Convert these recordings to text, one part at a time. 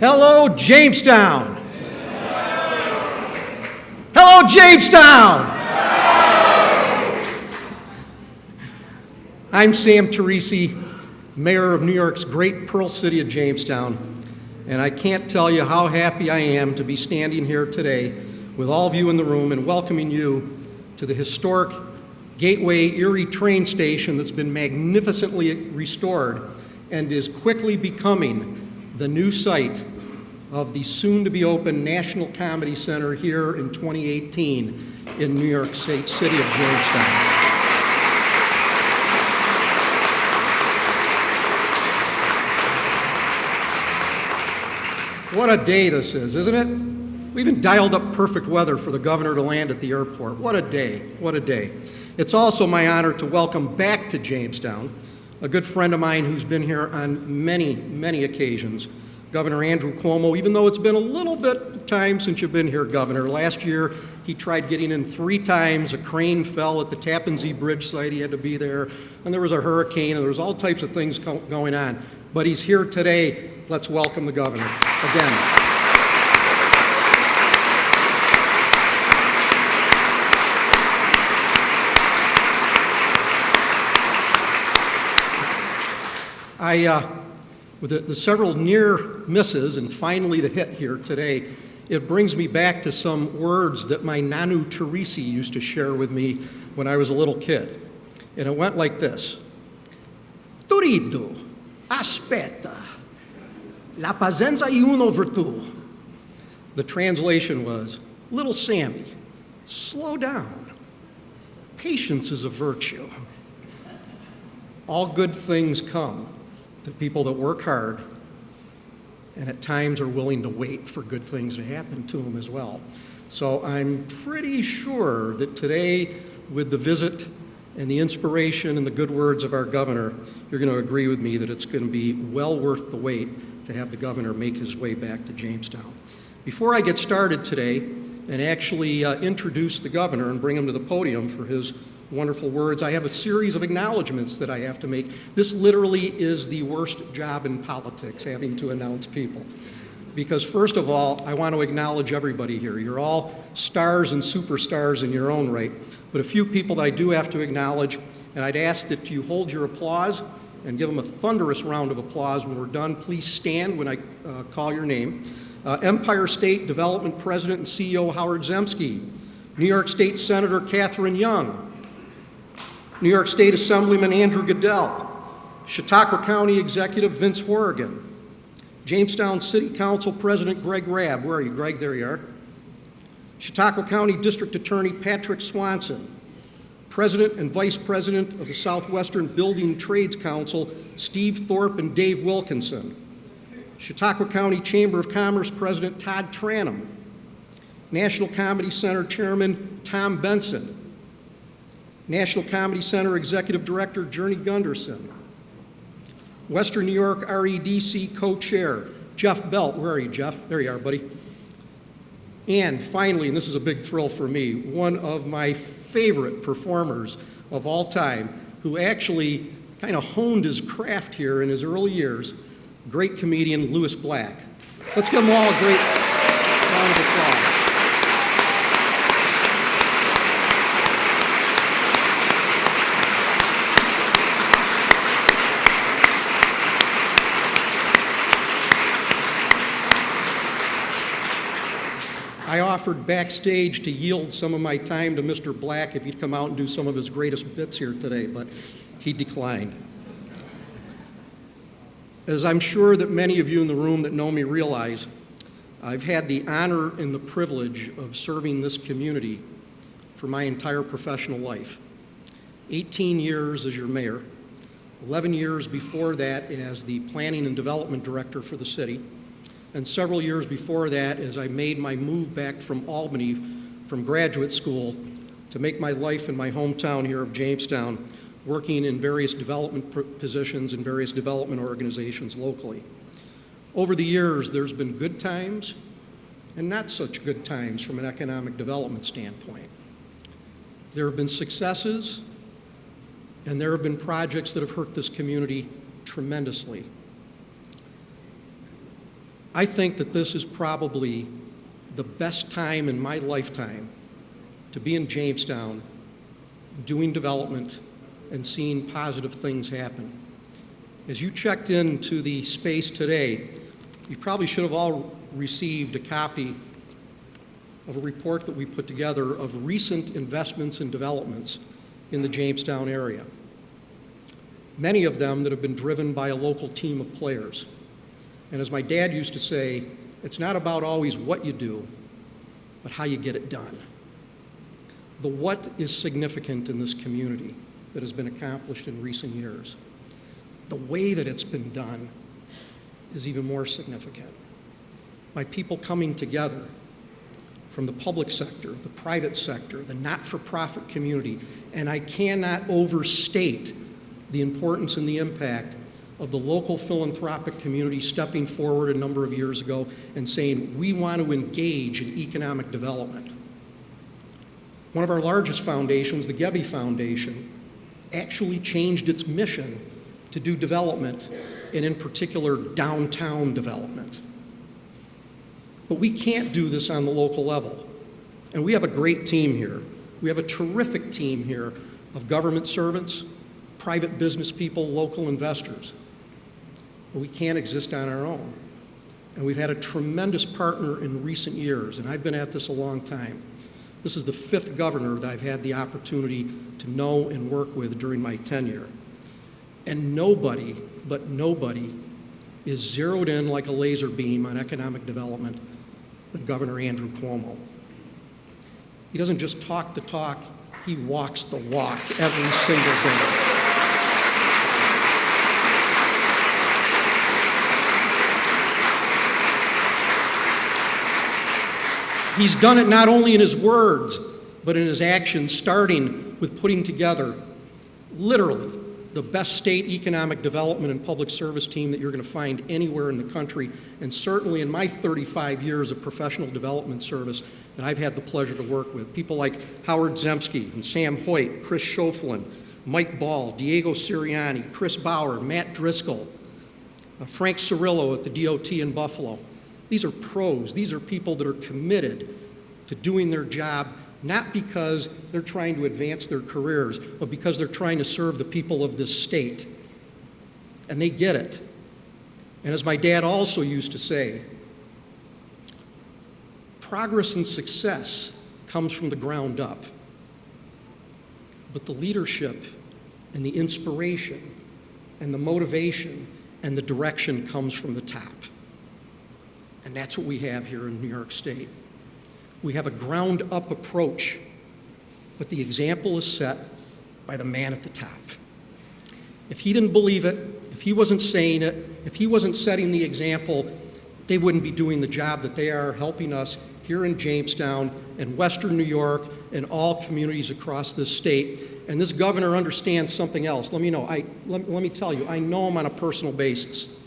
Hello, Jamestown. Hello, Jamestown. I'm Sam Teresi, Mayor of New York's great Pearl City of Jamestown, and I can't tell you how happy I am to be standing here today with all of you in the room and welcoming you to the historic Gateway Erie train station that's been magnificently restored and is quickly becoming the new site of the soon-to-be-open National Comedy Center here in 2018 in New York City of Jamestown. What a day this is, isn't it? We even dialed up perfect weather for the governor to land at the airport. What a day, what a day. It's also my honor to welcome back to Jamestown a good friend of mine who's been here on many, many occasions, Governor Andrew Cuomo, even though it's been a little bit of time since you've been here, Governor. Last year, he tried getting in 3 times. A crane fell at the Tappan Zee Bridge site. He had to be there. And there was a hurricane, and there was all types of things going on. But he's here today. Let's welcome the governor again. With the several near misses and finally the hit here today, it brings me back to some words that my Nanu Teresi used to share with me when I was a little kid. And it went like this. Turido, aspetta, la pazienza è una virtù. The translation was, little Sammy, slow down. Patience is a virtue. All good things come to people that work hard and at times are willing to wait for good things to happen to them as well. So I'm pretty sure that today, with the visit and the inspiration and the good words of our governor, you're going to agree with me that it's going to be well worth the wait to have the governor make his way back to Jamestown. Before I get started today and actually introduce the governor and bring him to the podium for his wonderful words, I have a series of acknowledgments that I have to make. This literally is the worst job in politics, having to announce people. Because first of all, I want to acknowledge everybody here. You're all stars and superstars in your own right. But a few people that I do have to acknowledge, and I'd ask that you hold your applause and give them a thunderous round of applause when we're done. Please stand when I call your name. Empire State Development President and CEO Howard Zemsky, New York State Senator Catherine Young, New York State Assemblyman Andrew Goodell, Chautauqua County Executive Vince Horrigan, Jamestown City Council President Greg Rabb. Where are you, Greg? There you are. Chautauqua County District Attorney Patrick Swanson, President and Vice President of the Southwestern Building Trades Council Steve Thorpe and Dave Wilkinson, Chautauqua County Chamber of Commerce President Todd Tranum, National Comedy Center Chairman Tom Benson, National Comedy Center Executive Director Journey Gunderson, Western New York REDC Co-Chair Jeff Belt. Where are you, Jeff? There you are, buddy. And finally, and this is a big thrill for me, one of my favorite performers of all time, who actually kind of honed his craft here in his early years, great comedian Louis Black. Let's give them all a great round of applause. I offered backstage to yield some of my time to Mr. Black if he'd come out and do some of his greatest bits here today, but he declined. As I'm sure that many of you in the room that know me realize, I've had the honor and the privilege of serving this community for my entire professional life. 18 years as your mayor, 11 years before that as the planning and development director for the city, and several years before that as I made my move back from Albany from graduate school to make my life in my hometown here of Jamestown, working in various development positions in various development organizations locally. Over the years, there's been good times and not such good times from an economic development standpoint. There have been successes, and there have been projects that have hurt this community tremendously. I think that this is probably the best time in my lifetime to be in Jamestown, doing development and seeing positive things happen. As you checked into the space today, you probably should have all received a copy of a report that we put together of recent investments and developments in the Jamestown area. Many of them that have been driven by a local team of players. And as my dad used to say, it's not about always what you do, but how you get it done. The what is significant in this community that has been accomplished in recent years. The way that it's been done is even more significant. By people coming together from the public sector, the private sector, the not-for-profit community, and I cannot overstate the importance and the impact of the local philanthropic community stepping forward a number of years ago and saying, we want to engage in economic development. One of our largest foundations, the Gebbe Foundation, actually changed its mission to do development, and in particular, downtown development. But we can't do this on the local level. And we have a great team here. We have a terrific team here of government servants, private business people, local investors. But we can't exist on our own. And we've had a tremendous partner in recent years, and I've been at this a long time. This is the 5th governor that I've had the opportunity to know and work with during my tenure. And nobody, but nobody, is zeroed in like a laser beam on economic development than Governor Andrew Cuomo. He doesn't just talk the talk, he walks the walk every single day. He's done it not only in his words, but in his actions, starting with putting together, literally, the best state economic development and public service team that you're going to find anywhere in the country, and certainly in my 35 years of professional development service that I've had the pleasure to work with. People like Howard Zemsky and Sam Hoyt, Chris Schoflin, Mike Ball, Diego Sirianni, Chris Bauer, Matt Driscoll, Frank Cirillo at the DOT in Buffalo. These are pros. These are people that are committed to doing their job, not because they're trying to advance their careers, but because they're trying to serve the people of this state. And they get it. And as my dad also used to say, progress and success comes from the ground up. But the leadership and the inspiration and the motivation and the direction comes from the top. And that's what we have here in New York State. We have a ground-up approach, but the example is set by the man at the top. If he didn't believe it, if he wasn't saying it, if he wasn't setting the example, they wouldn't be doing the job that they are helping us here in Jamestown and Western New York and all communities across this state. And this governor understands something else. Let me tell you, I know him on a personal basis.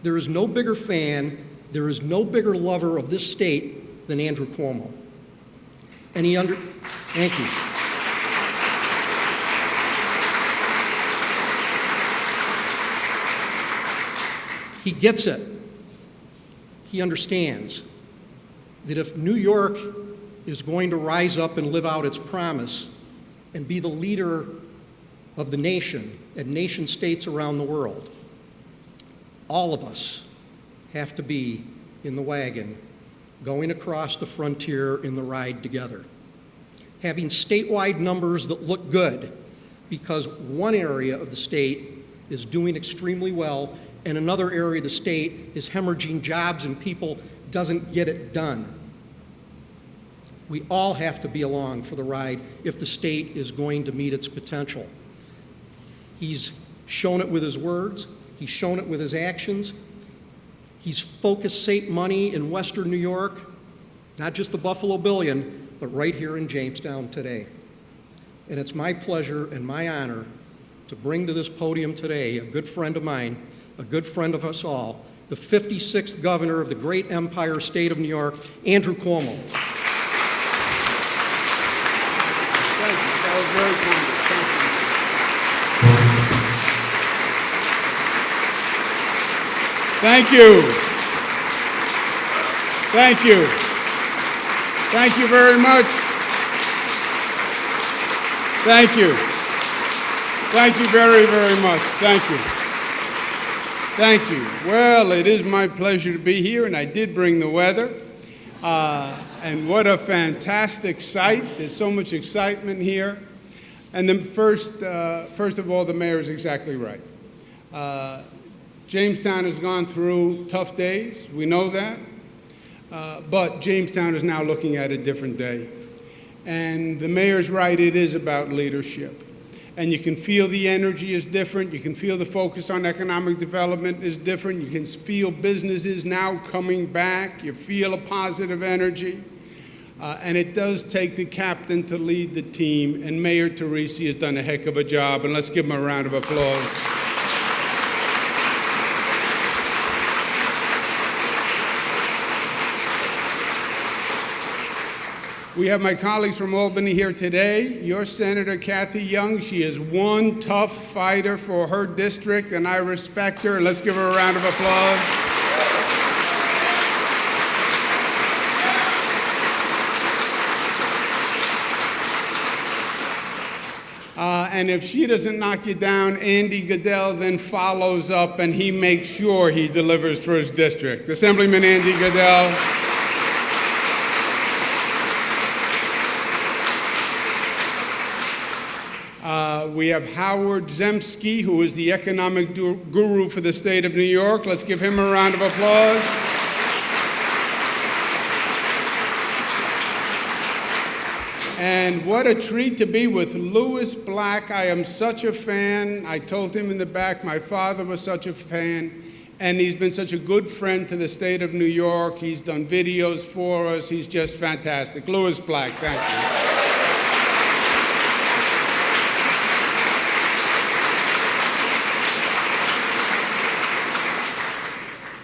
There is no bigger fan, there is no bigger lover of this state than Andrew Cuomo. And thank you. He gets it. He understands that if New York is going to rise up and live out its promise and be the leader of the nation and nation states around the world, all of us have to be in the wagon going across the frontier in the ride together. Having statewide numbers that look good because one area of the state is doing extremely well and another area of the state is hemorrhaging jobs and people doesn't get it done. We all have to be along for the ride if the state is going to meet its potential. He's shown it with his words. He's shown it with his actions. He's focused state money in Western New York, not just the Buffalo Billion, but right here in Jamestown today. And it's my pleasure and my honor to bring to this podium today a good friend of mine, a good friend of us all, the 56th governor of the great empire state of New York, Andrew Cuomo. Thank you. That was very kind. Thank you. Thank you. Thank you very much. Thank you. Thank you very, very much. Thank you. Thank you. Well, it is my pleasure to be here, and I did bring the weather. And what a fantastic sight. There's so much excitement here. And then first of all, the mayor is exactly right. Jamestown has gone through tough days. We know that. But Jamestown is now looking at a different day. And the mayor's right, it is about leadership. And you can feel the energy is different. You can feel the focus on economic development is different. You can feel businesses now coming back. You feel a positive energy. And it does take the captain to lead the team. And Mayor Teresi has done a heck of a job. And let's give him a round of applause. We have my colleagues from Albany here today. Your Senator Kathy Young, she is one tough fighter for her district, and I respect her. Let's give her a round of applause. And if she doesn't knock you down, Andy Goodell then follows up, and he makes sure he delivers for his district. Assemblyman Andy Goodell. We have Howard Zemsky, who is the economic guru for the state of New York. Let's give him a round of applause. And what a treat to be with Louis Black. I am such a fan. I told him in the back my father was such a fan, and he's been such a good friend to the state of New York. He's done videos for us. He's just fantastic. Louis Black, thank you.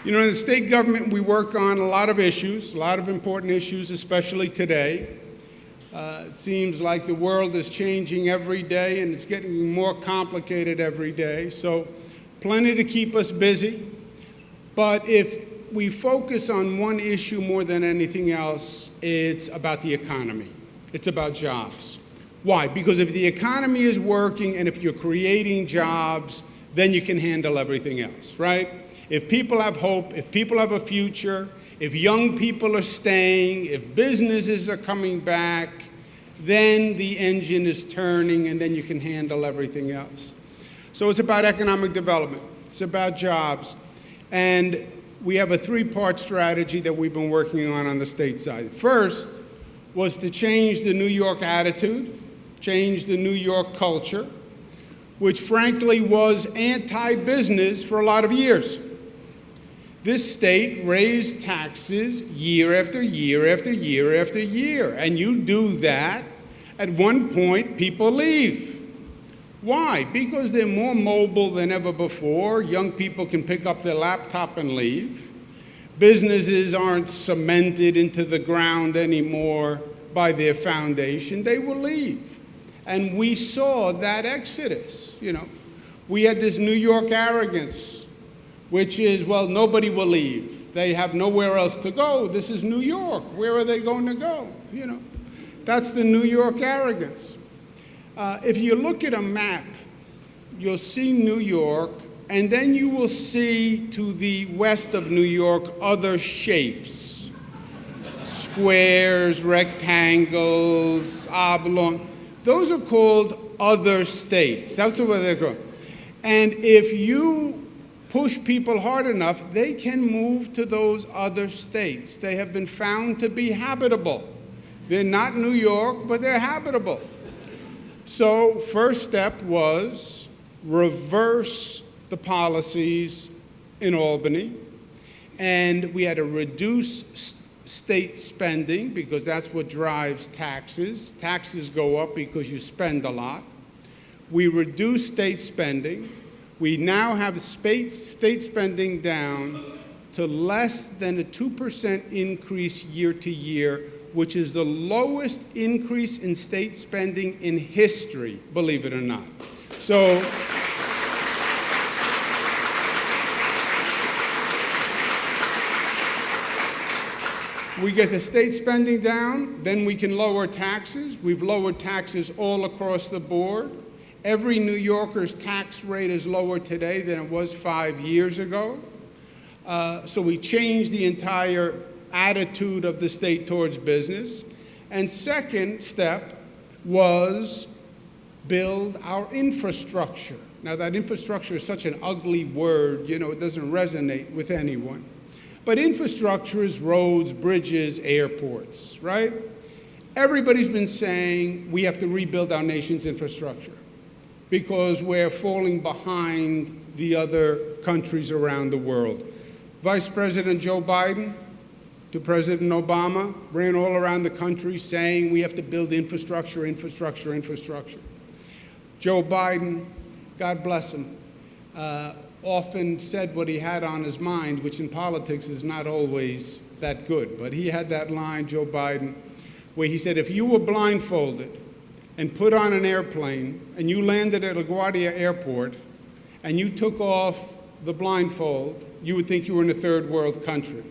You know, in the state government, we work on a lot of issues, a lot of important issues, especially today. It seems like the world is changing every day, and it's getting more complicated every day. So plenty to keep us busy. But if we focus on one issue more than anything else, it's about the economy. It's about jobs. Why? Because if the economy is working and if you're creating jobs, then you can handle everything else, right? If people have hope, if people have a future, if young people are staying, if businesses are coming back, then the engine is turning and then you can handle everything else. So it's about economic development. It's about jobs. And we have a three-part strategy that we've been working on the state side. First was to change the New York attitude, change the New York culture, which frankly was anti-business for a lot of years. This state raised taxes year after year after year after year. And you do that, at one point, people leave. Why? Because they're more mobile than ever before. Young people can pick up their laptop and leave. Businesses aren't cemented into the ground anymore by their foundation. They will leave. And we saw that exodus. You know, we had this New York arrogance, which is, well, nobody will leave. They have nowhere else to go. This is New York. Where are they going to go? You know, that's the New York arrogance. If you look at a map, you'll see New York, and then you will see to the west of New York other shapes. Squares, rectangles, oblong. Those are called other states. That's what they're called. And if you push people hard enough, they can move to those other states. They have been found to be habitable. They're not New York, but they're habitable. So first step was reverse the policies in Albany, and we had to reduce state spending because that's what drives taxes. Taxes go up because you spend a lot. We reduced state spending. We now have state spending down to less than a 2% increase year to year, which is the lowest increase in state spending in history, believe it or not. So, We get the state spending down, then we can lower taxes. We've lowered taxes all across the board. Every New Yorker's tax rate is lower today than it was 5 years ago. So we changed the entire attitude of the state towards business. And second step was build our infrastructure. Now that infrastructure is such an ugly word, it doesn't resonate with anyone. But infrastructure is roads, bridges, airports, right? Everybody's been saying we have to rebuild our nation's infrastructure because we're falling behind the other countries around the world. Vice President Joe Biden to President Obama ran all around the country saying we have to build infrastructure, infrastructure, infrastructure. Joe Biden, God bless him, often said what he had on his mind, which in politics is not always that good. But he had that line, Joe Biden, where he said, if you were blindfolded and put on an airplane and you landed at LaGuardia Airport and you took off the blindfold, you would think you were in a third world country.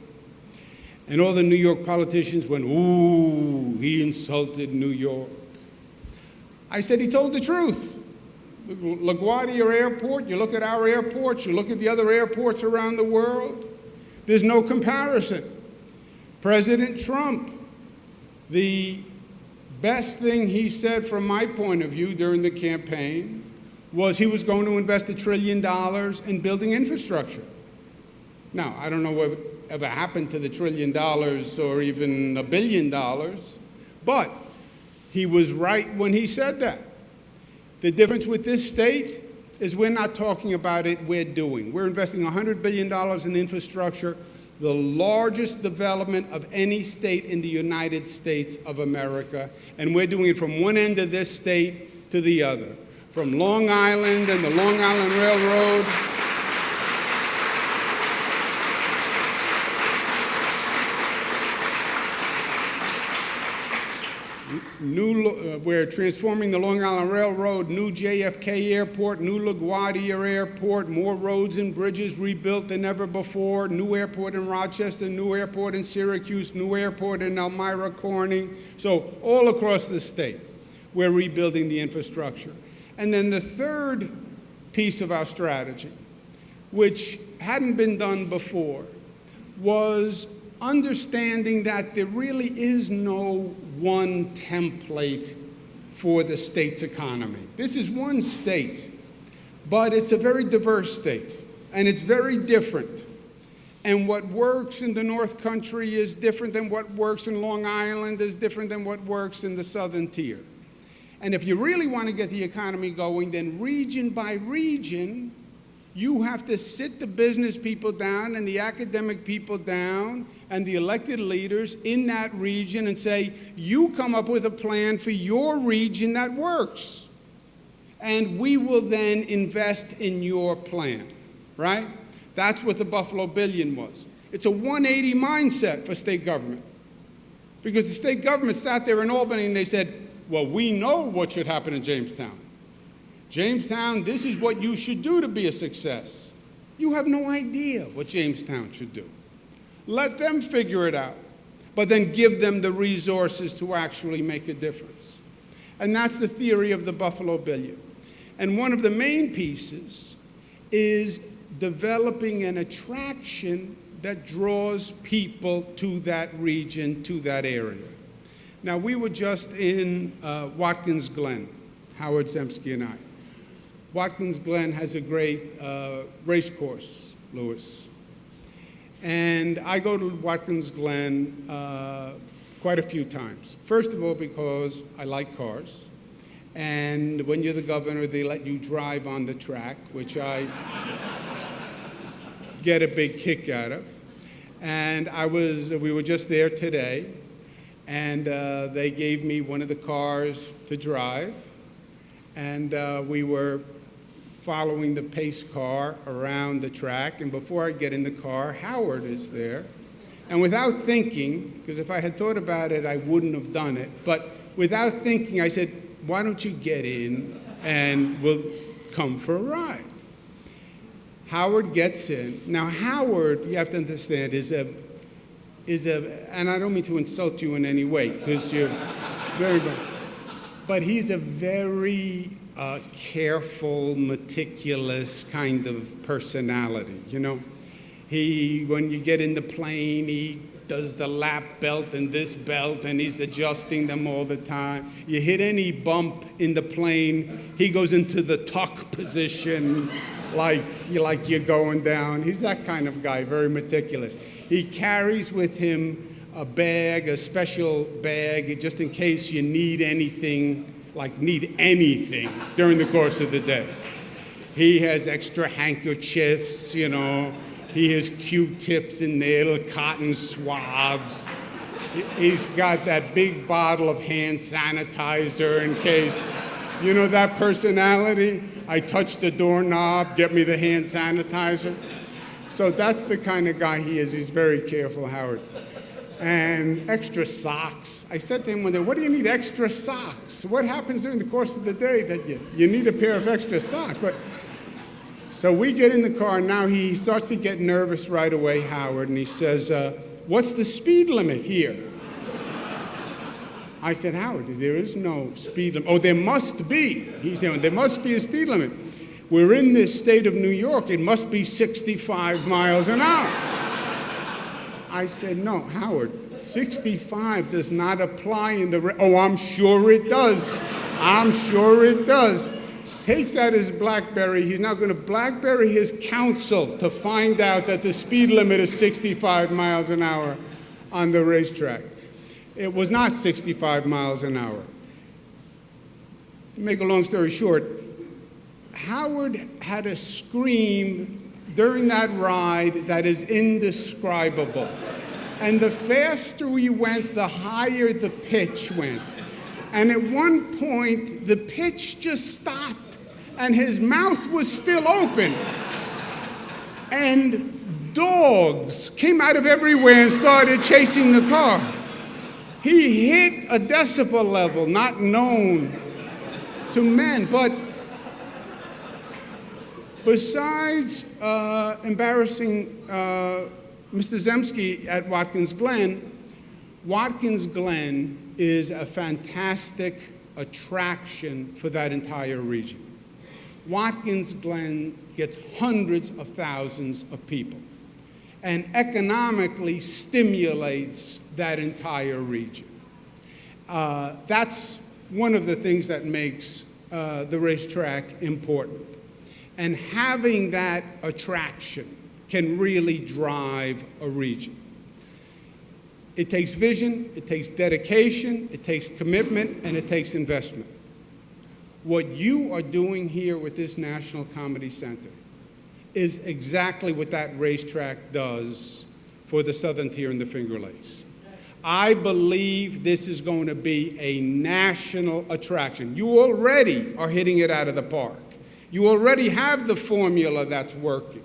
And all the New York politicians went, ooh, he insulted New York. I said he told the truth. LaGuardia Airport, you look at our airports, you look at the other airports around the world, there's no comparison. President Trump, the best thing he said from my point of view during the campaign was he was going to invest $1 trillion in building infrastructure. Now, I don't know what ever happened to the $1 trillion or even $1 billion, but he was right when he said that. The difference with this state is we're not talking about it, we're doing. We're investing $100 billion in infrastructure, the largest development of any state in the United States of America, and we're doing it from one end of this state to the other, from Long Island and the Long Island Railroad. We're transforming the Long Island Railroad, new JFK Airport, new LaGuardia Airport, more roads and bridges rebuilt than ever before, new airport in Rochester, new airport in Syracuse, new airport in Elmira Corning. So all across the state, we're rebuilding the infrastructure. And then the third piece of our strategy, which hadn't been done before, was understanding that there really is no one template for the state's economy. This is one state, but it's a very diverse state, and it's very different. And what works in the North Country is different than what works in Long Island, is different than what works in the Southern Tier. And if you really want to get the economy going, then region by region, you have to sit the business people down and the academic people down and the elected leaders in that region and say, you come up with a plan for your region that works. And we will then invest in your plan, right? That's what the Buffalo Billion was. It's a 180 mindset for state government. Because the state government sat there in Albany and they said, well, we know what should happen in Jamestown. Jamestown, this is what you should do to be a success. You have no idea what Jamestown should do. Let them figure it out, but then give them the resources to actually make a difference. And that's the theory of the Buffalo Billion. And one of the main pieces is developing an attraction that draws people to that region, to that area. Now, we were just in Watkins Glen, Howard Zemsky and I. Watkins Glen has a great race course, Lewis. And I go to Watkins Glen quite a few times. First of all, because I like cars. And when you're the governor, they let you drive on the track, which I get a big kick out of. And we were just there today, and they gave me one of the cars to drive. And we were following the pace car around the track, and before I get in the car, Howard is there. And without thinking, because if I had thought about it, I wouldn't have done it, but without thinking, I said, why don't you get in and we'll come for a ride? Howard gets in. Now, Howard, you have to understand, is a and I don't mean to insult you in any way, because you're very, but he's a very careful, meticulous kind of personality, you know. When you get in the plane, he does the lap belt and this belt, and he's adjusting them all the time. You hit any bump in the plane, he goes into the tuck position, like you're going down. He's that kind of guy, very meticulous. He carries with him a bag, a special bag, just in case you need anything during the course of the day. He has extra handkerchiefs, you know. He has Q-tips in there, little cotton swabs. He's got that big bottle of hand sanitizer in case, you know that personality? I touch the doorknob, get me the hand sanitizer. So that's the kind of guy he is. He's very careful, Howard. And extra socks. I said to him one day, what do you need extra socks? What happens during the course of the day that you need a pair of extra socks? So we get in the car, and now he starts to get nervous right away, Howard, and he says, what's the speed limit here? I said, Howard, there is no speed limit. Oh, there must be. He said, there must be a speed limit. We're in this state of New York. It must be 65 miles an hour. I said, no, Howard, 65 does not apply in the... Oh, I'm sure it does. I'm sure it does. Takes out his BlackBerry. He's now going to BlackBerry his counsel to find out that the speed limit is 65 miles an hour on the racetrack. It was not 65 miles an hour. To make a long story short, Howard had a scream during that ride that is indescribable. And the faster we went, the higher the pitch went. And at one point, the pitch just stopped, and his mouth was still open. And dogs came out of everywhere and started chasing the car. He hit a decibel level not known to men, but besides embarrassing Mr. Zemsky at Watkins Glen is a fantastic attraction for that entire region. Watkins Glen gets hundreds of thousands of people and economically stimulates that entire region. That's one of the things that makes the racetrack important. And having that attraction can really drive a region. It takes vision, it takes dedication, it takes commitment, and it takes investment. What you are doing here with this National Comedy Center is exactly what that racetrack does for the Southern Tier and the Finger Lakes. I believe this is going to be a national attraction. You already are hitting it out of the park. You already have the formula that's working.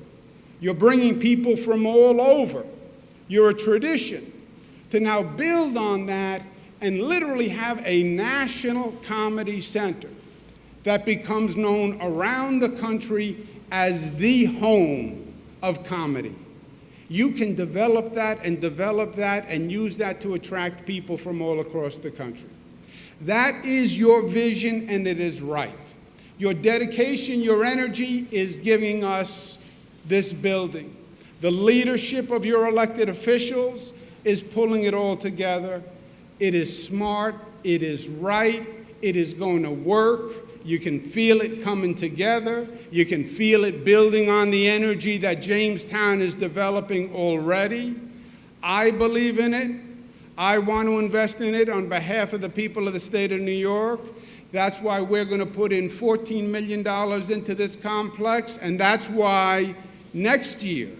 You're bringing people from all over. You're a tradition. To now build on that and literally have a national comedy center that becomes known around the country as the home of comedy. You can develop that and use that to attract people from all across the country. That is your vision, and it is right. Your dedication, your energy is giving us this building. The leadership of your elected officials is pulling it all together. It is smart, it is right, it is going to work. You can feel it coming together. You can feel it building on the energy that Jamestown is developing already. I believe in it. I want to invest in it on behalf of the people of the state of New York. That's why we're going to put in $14 million into this complex, and that's why next year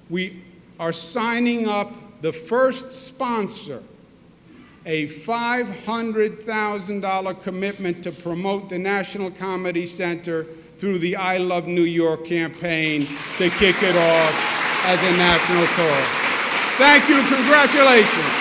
we are signing up the first sponsor, a $500,000 commitment to promote the National Comedy Center through the I Love New York campaign to kick it off as a national tour. Thank you, congratulations.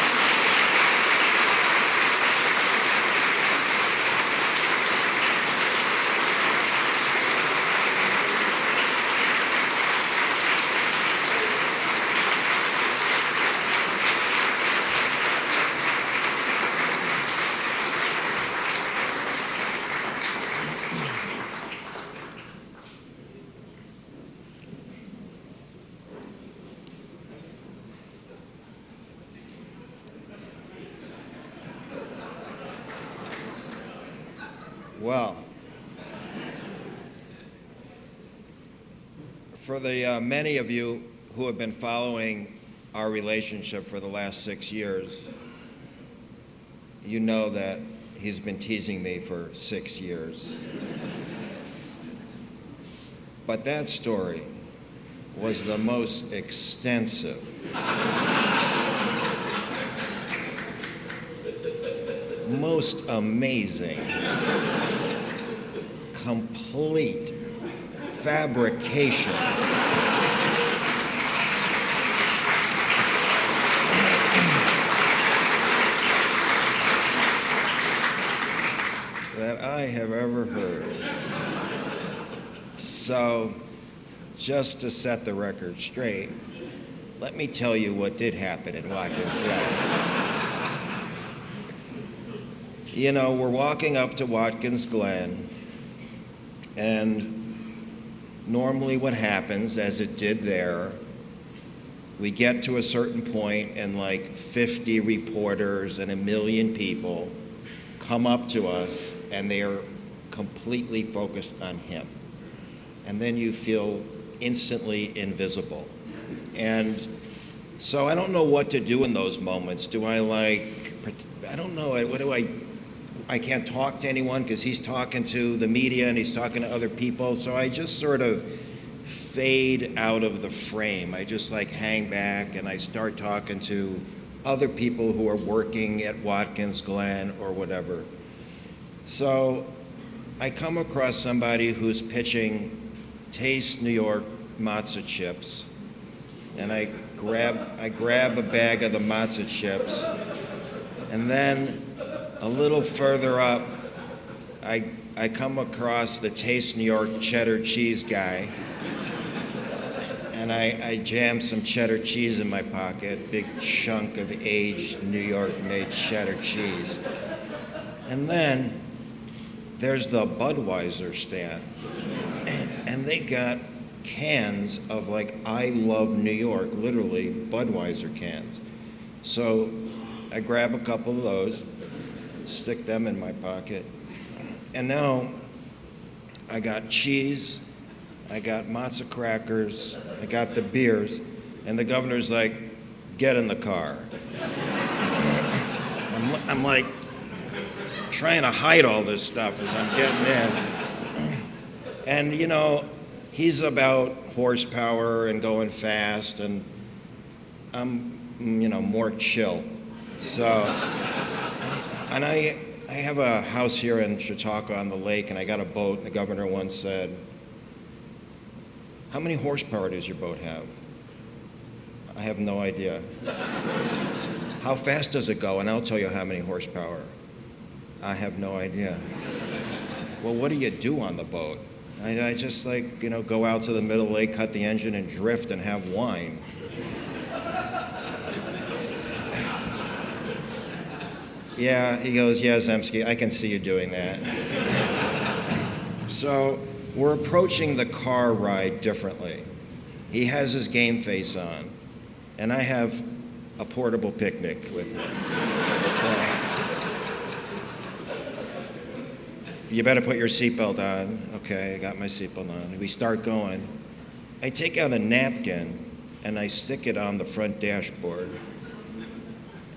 Well, for the many of you who have been following our relationship for the last 6 years, you know that he's been teasing me for 6 years. But that story was the most extensive, most amazing, complete fabrication that I have ever heard. So, just to set the record straight, let me tell you what did happen in Watkins Glen. You know, we're walking up to Watkins Glen, and normally what happens, as it did there, we get to a certain point and like 50 reporters and 1 million people come up to us and they are completely focused on him. And then you feel instantly invisible. And so I don't know what to do in those moments. Do I I don't know, what do I can't talk to anyone because he's talking to the media and he's talking to other people. So I just sort of fade out of the frame. I just hang back and I start talking to other people who are working at Watkins Glen or whatever. So I come across somebody who's pitching Taste New York matzo chips, and I grab a bag of the matzo chips, and then a little further up, I come across the Taste New York cheddar cheese guy, and I jam some cheddar cheese in my pocket, big chunk of aged New York-made cheddar cheese. And then there's the Budweiser stand, and they got cans of I Love New York, literally Budweiser cans. So I grab a couple of those, stick them in my pocket, and now I got cheese, I got matzo crackers, I got the beers, and the governor's like, get in the car. I'm trying to hide all this stuff as I'm getting in. And he's about horsepower and going fast, and I'm, more chill. So, and I have a house here in Chautauqua on the lake, and I got a boat, and the governor once said, how many horsepower does your boat have? I have no idea. How fast does it go? And I'll tell you how many horsepower. I have no idea. Well, what do you do on the boat? I just go out to the middle of the lake, cut the engine, and drift and have wine. Yeah, he goes, yeah, Zemsky, I can see you doing that. So we're approaching the car ride differently. He has his game face on, and I have a portable picnic with me. You better put your seatbelt on. Okay, I got my seatbelt on. We start going. I take out a napkin and I stick it on the front dashboard.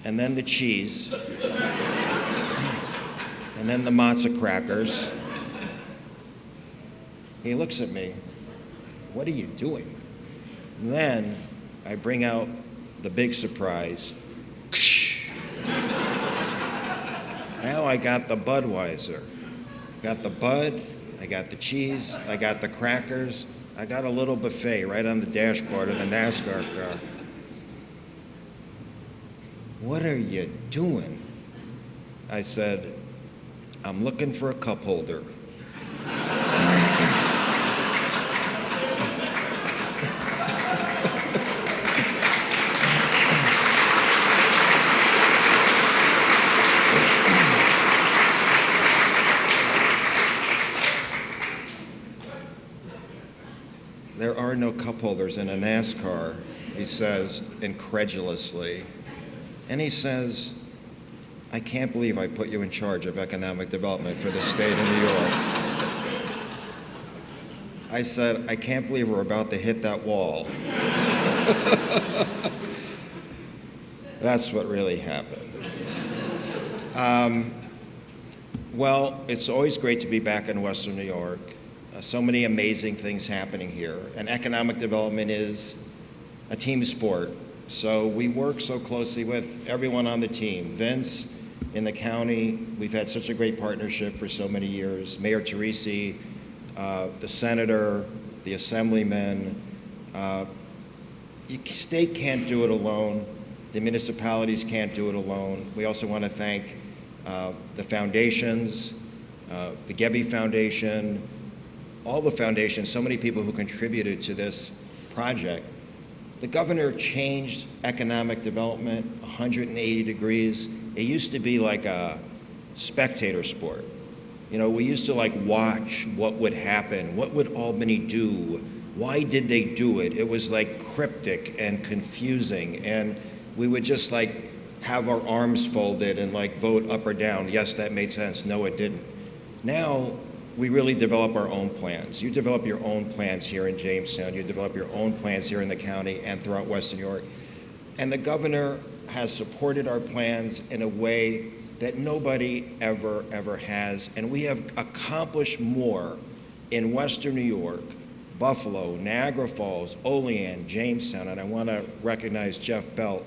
And then the cheese. And then the matzo crackers. He looks at me. What are you doing? And then I bring out the big surprise. Now I got the Budweiser. Got the Bud, I got the cheese, I got the crackers, I got a little buffet right on the dashboard of the NASCAR car. What are you doing? I said, I'm looking for a cup holder. There are no cup holders in a NASCAR, he says incredulously. And he says, I can't believe I put you in charge of economic development for the state of New York. I said, I can't believe we're about to hit that wall. That's what really happened. Well, it's always great to be back in Western New York. So many amazing things happening here. And economic development is a team sport. So we work so closely with everyone on the team. Vince, in the county, we've had such a great partnership for so many years. Mayor Teresi, the senator, the assemblyman. The state can't do it alone. The municipalities can't do it alone. We also want to thank the foundations, the Gebbe Foundation, all the foundations, so many people who contributed to this project. The governor changed economic development 180 degrees. It used to be like a spectator sport. You know, we used to like watch what would happen. What would Albany do? Why did they do it? It was like cryptic and confusing. And we would just like have our arms folded and like vote up or down. Yes, that made sense. No, it didn't. Now, we really develop our own plans. You develop your own plans here in Jamestown. You develop your own plans here in the county and throughout Western New York. And the governor has supported our plans in a way that nobody ever has. And we have accomplished more in Western New York, Buffalo, Niagara Falls, Olean, Jamestown. And I want to recognize Jeff Belt,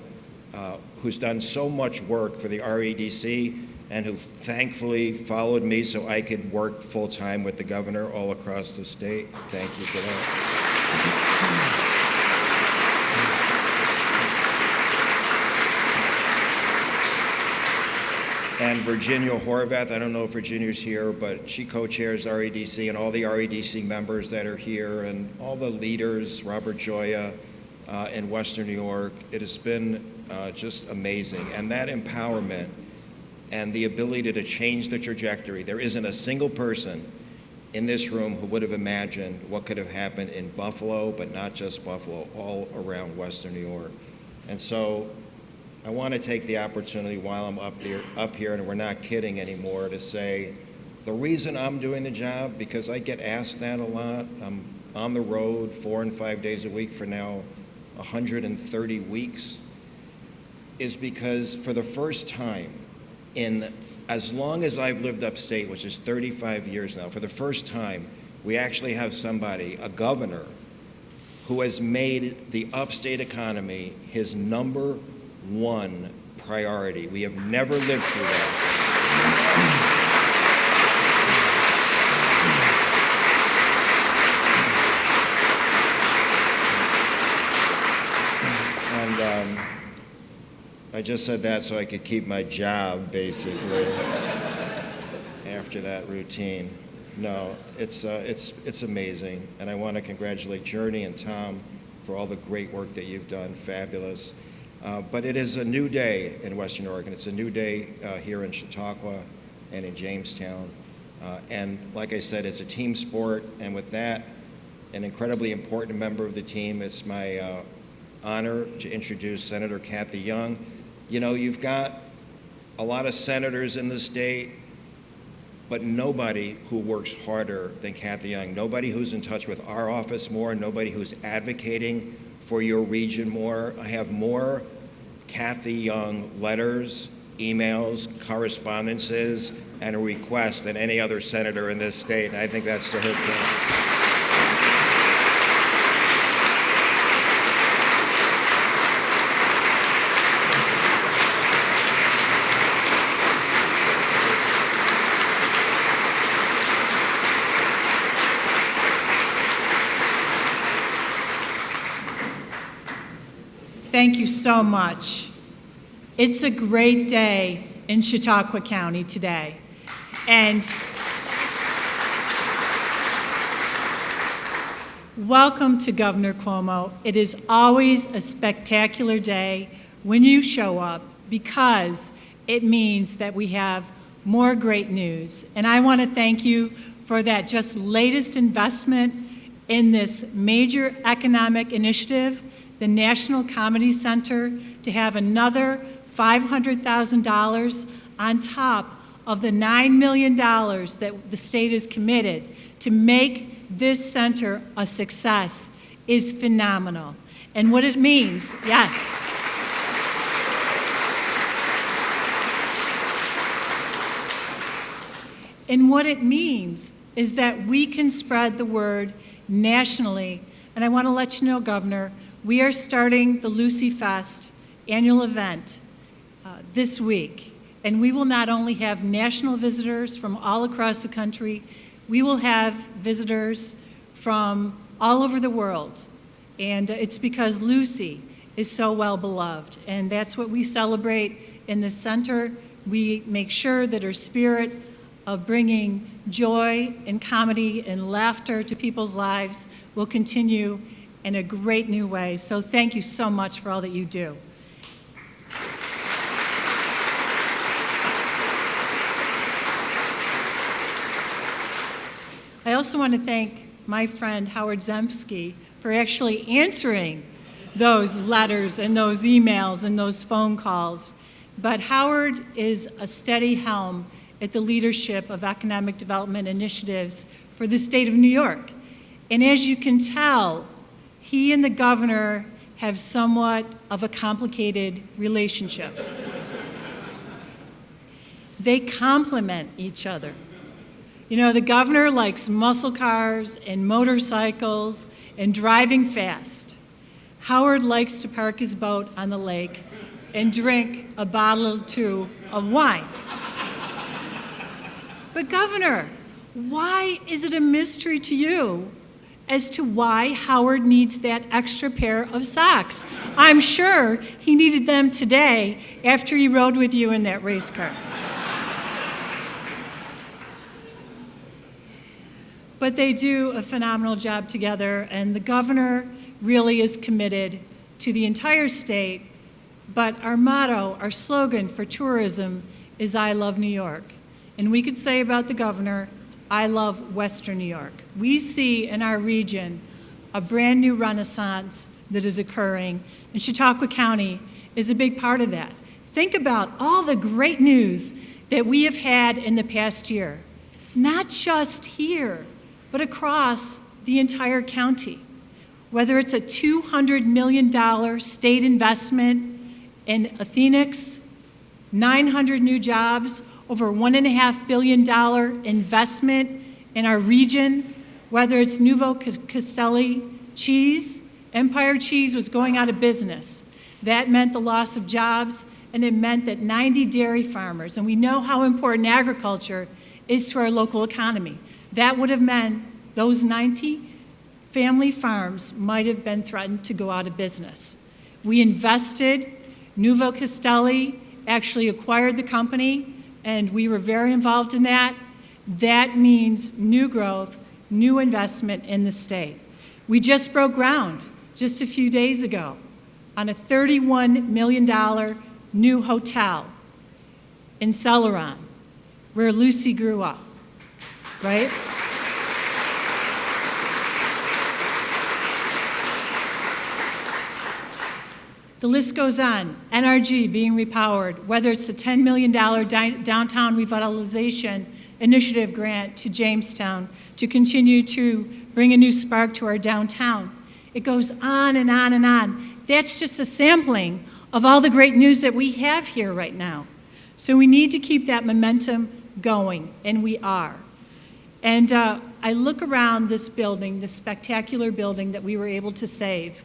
who's done so much work for the REDC and who thankfully followed me so I could work full-time with the governor all across the state. Thank you for that. And Virginia Horvath, I don't know if Virginia's here, but she co-chairs REDC, and all the REDC members that are here, and all the leaders, Robert Joya in Western New York. It has been just amazing. And that empowerment and the ability to change the trajectory. There isn't a single person in this room who would have imagined what could have happened in Buffalo, but not just Buffalo, all around Western New York. And so I want to take the opportunity while I'm up here, and we're not kidding anymore, to say the reason I'm doing the job, because I get asked that a lot. I'm on the road 4 and 5 days a week for now 130 weeks, is because for the first time in as long as I've lived upstate, which is 35 years now, for the first time, we actually have somebody, a governor, who has made the upstate economy his #1 priority. We have never lived through that. And I just said that so I could keep my job, basically, after that routine. No, it's amazing, and I want to congratulate Journey and Tom for all the great work that you've done. Fabulous. But it is a new day in Western Oregon. It's a new day here in Chautauqua and in Jamestown. And like I said, it's a team sport, and with that, an incredibly important member of the team, it's my honor to introduce Senator Kathy Young. You know, you've got a lot of senators in the state, but nobody who works harder than Kathy Young, nobody who's in touch with our office more, nobody who's advocating for your region more. I have more Kathy Young letters, emails, correspondences, and requests than any other senator in this state, and I think that's to her credit. Thank you so much. It's a great day in Chautauqua County today. And welcome to Governor Cuomo. It is always a spectacular day when you show up because it means that we have more great news. And I want to thank you for that just latest investment in this major economic initiative, the National Comedy Center, to have another $500,000 on top of the $9 million that the state is committed to make this center a success is phenomenal. And what it means, yes. And what it means is that we can spread the word nationally. And I want to let you know, Governor, we are starting the Lucy Fest annual event this week. And we will not only have national visitors from all across the country, we will have visitors from all over the world. And it's because Lucy is so well beloved. And that's what we celebrate in the center. We make sure that her spirit of bringing joy and comedy and laughter to people's lives will continue in a great new way. So thank you so much for all that you do. I also want to thank my friend Howard Zemsky for actually answering those letters and those emails and those phone calls. But Howard is a steady helm at the leadership of economic development initiatives for the state of New York. And as you can tell, he and the governor have somewhat of a complicated relationship. They complement each other. You know, the governor likes muscle cars and motorcycles and driving fast. Howard likes to park his boat on the lake and drink a bottle or two of wine. But Governor, why is it a mystery to you as to why Howard needs that extra pair of socks? I'm sure he needed them today after he rode with you in that race car. But they do a phenomenal job together, and the governor really is committed to the entire state. But our motto, our slogan for tourism is I love New York. And we could say about the governor, I love Western New York. We see in our region a brand new renaissance that is occurring, and Chautauqua County is a big part of that. Think about all the great news that we have had in the past year, not just here, but across the entire county. Whether it's a $200 million state investment in Phoenix, 900 new jobs, over $1.5 billion investment in our region, whether it's Nuovo Castelli cheese, Empire Cheese was going out of business. That meant the loss of jobs, and it meant that 90 dairy farmers, and we know how important agriculture is to our local economy. That would have meant those 90 family farms might have been threatened to go out of business. We invested, Nuovo Castelli actually acquired the company, and we were very involved in that. That means new growth, new investment in the state. We just broke ground just a few days ago on a $31 million new hotel in Celeron, where Lucy grew up, right? The list goes on. NRG being repowered, whether it's the $10 million downtown revitalization initiative grant to Jamestown to continue to bring a new spark to our downtown. It goes on and on and on. That's just a sampling of all the great news that we have here right now. So we need to keep that momentum going, and we are. And I look around this building, this spectacular building that we were able to save,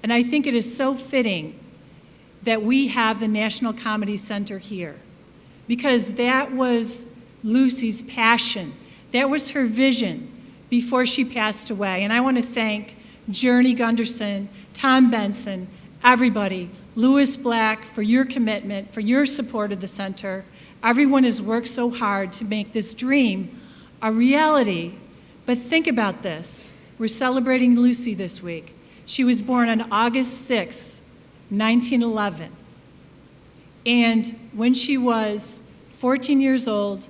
and I think it is so fitting that we have the National Comedy Center here, because that was Lucy's passion. That was her vision before she passed away. And I want to thank Journey Gunderson, Tom Benson, everybody, Louis Black, for your commitment, for your support of the center. Everyone has worked so hard to make this dream a reality. But think about this. We're celebrating Lucy this week. She was born on August 6, 1911. And when she was 14 years old,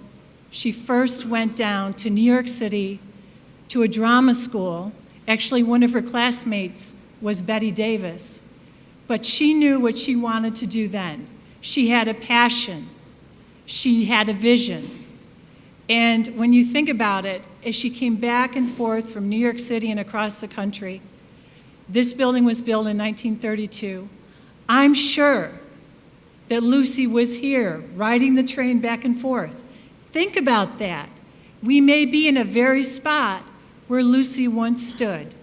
she first went down to New York City to a drama school. Actually, one of her classmates was Betty Davis. But she knew what she wanted to do then. She had a passion. She had a vision. And when you think about it, as she came back and forth from New York City and across the country, this building was built in 1932. I'm sure that Lucy was here riding the train back and forth. Think about that. We may be in a very spot where Lucy once stood.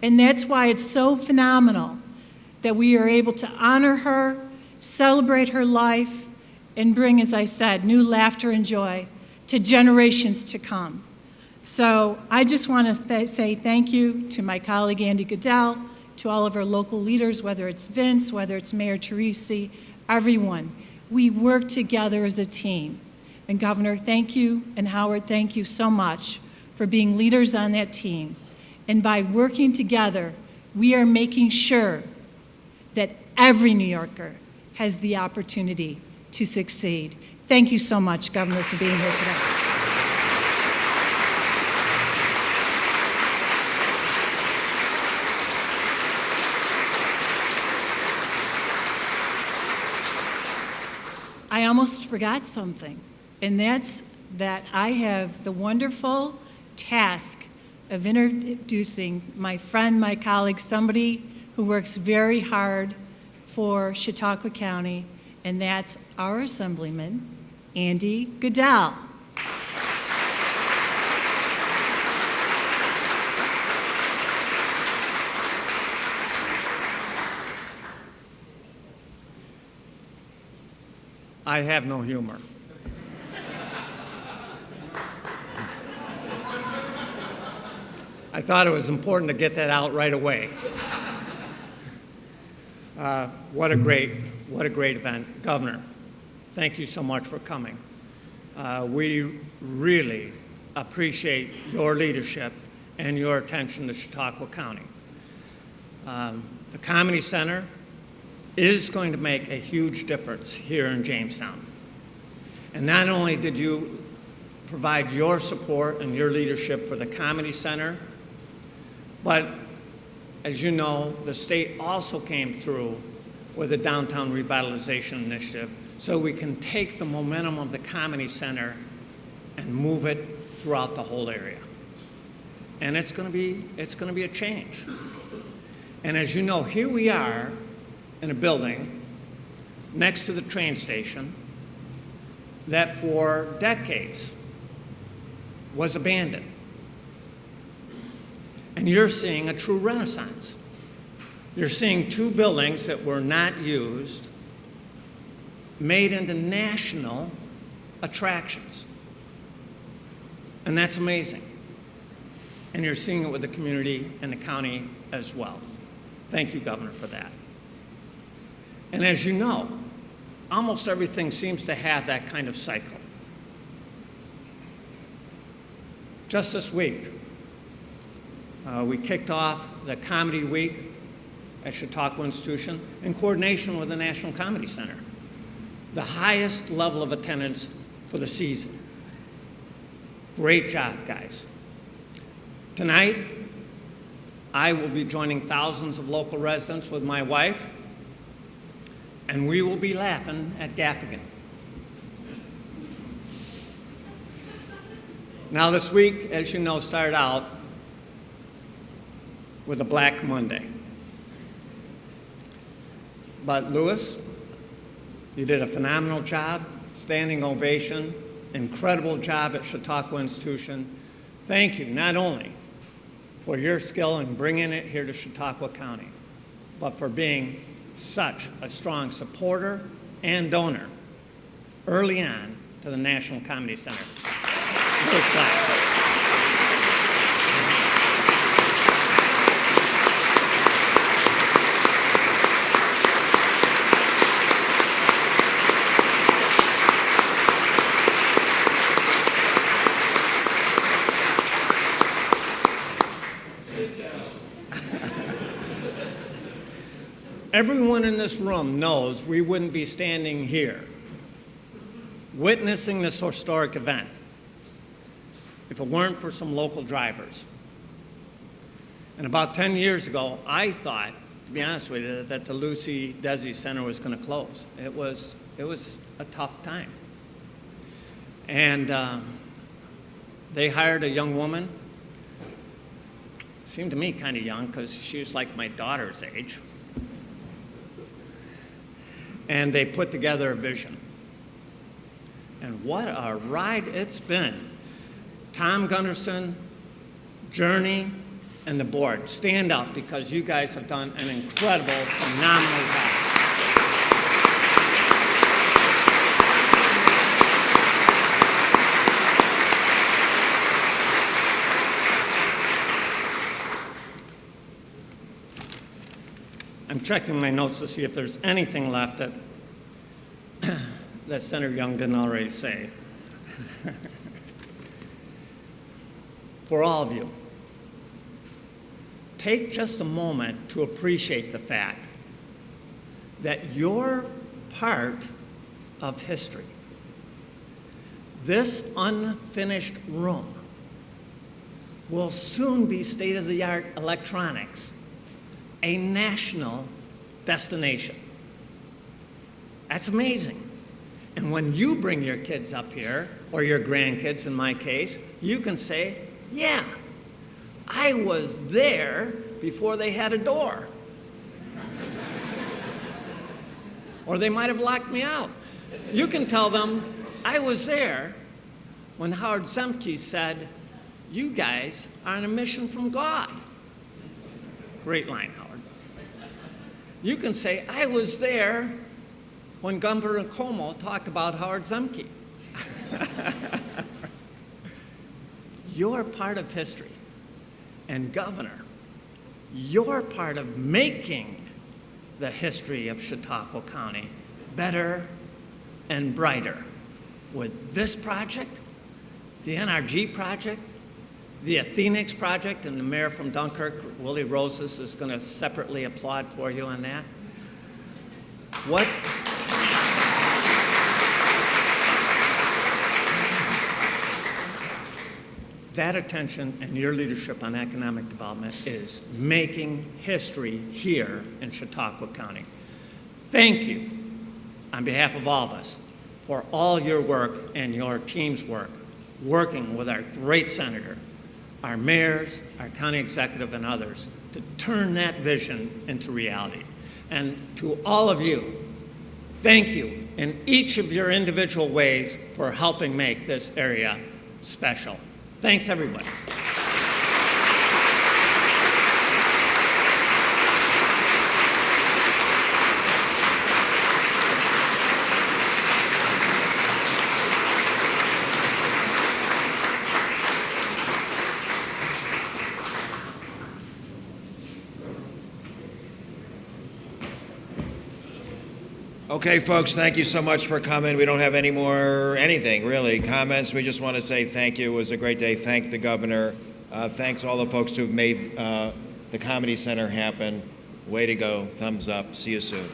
And that's why it's so phenomenal that we are able to honor her, celebrate her life, and bring, as I said, new laughter and joy to generations to come. So I just want to say thank you to my colleague Andy Goodell, to all of our local leaders, whether it's Vince, whether it's Mayor Teresi, everyone. We work together as a team. And Governor, thank you, and Howard, thank you so much for being leaders on that team. And by working together, we are making sure that every New Yorker has the opportunity to succeed. Thank you so much, Governor, for being here today. I almost forgot something, and that's that I have the wonderful task of introducing my friend, my colleague, somebody who works very hard for Chautauqua County, and that's our Assemblyman, Andy Goodell. I have no humor. I thought it was important to get that out right away. What a great event. Governor, thank you so much for coming. We really appreciate your leadership and your attention to Chautauqua County. The Comedy Center is going to make a huge difference here in Jamestown. And not only did you provide your support and your leadership for the Comedy Center, but as you know, the state also came through with a downtown revitalization initiative so we can take the momentum of the Comedy Center and move it throughout the whole area. And it's going to be a change. And as you know, here we are in a building next to the train station that for decades was abandoned. And you're seeing a true renaissance. You're seeing two buildings that were not used made into national attractions. And that's amazing. And you're seeing it with the community and the county as well. Thank you, Governor, for that. And as you know, almost everything seems to have that kind of cycle. Just this week, we kicked off the Comedy Week at Chautauqua Institution in coordination with the National Comedy Center, the highest level of attendance for the season. Great job, guys. Tonight, I will be joining thousands of local residents with my wife, and we will be laughing at Gaffigan. Now this week, as you know, started out with a Black Monday. But Louis, you did a phenomenal job, standing ovation, incredible job at Chautauqua Institution. Thank you, not only for your skill in bringing it here to Chautauqua County, but for being such a strong supporter and donor early on to the National Comedy Center. First class. Everyone in this room knows we wouldn't be standing here witnessing this historic event if it weren't for some local drivers. And about 10 years ago, I thought, to be honest with you, that the Lucy Desi Center was going to close. It was a tough time. And they hired a young woman, seemed to me kind of young because she was like my daughter's age. And they put together a vision. And what a ride it's been. Tom Gunderson, Journey, and the board, stand up because you guys have done an incredible, phenomenal job. I'm checking my notes to see if there's anything left that that Senator Young didn't already say. For all of you, take just a moment to appreciate the fact that you're part of history. This unfinished room will soon be state-of-the-art electronics, a national destination. That's amazing. And when you bring your kids up here, or your grandkids in my case, you can say, yeah, I was there before they had a door. Or they might have locked me out. You can tell them, I was there when Howard Zemke said, you guys are on a mission from God. Great line, Howard. You can say, I was there when Governor Cuomo talked about Howard Zemke. You're part of history. And Governor, you're part of making the history of Chautauqua County better and brighter with this project, the NRG project, the Athenix project, and the mayor from Dunkirk, Willie Roses, is going to separately applaud for you on that. What? That attention and your leadership on economic development is making history here in Chautauqua County. Thank you, on behalf of all of us, for all your work and your team's work, working with our great senator, our mayors, our county executive, and others to turn that vision into reality. And to all of you, thank you in each of your individual ways for helping make this area special. Thanks, everybody. Okay, folks, thank you so much for coming. We don't have any more, anything really, comments. We just want to say thank you. It was a great day. Thank the governor. Thanks all the folks who've made the Comedy Center happen. Way to go. Thumbs up. See you soon.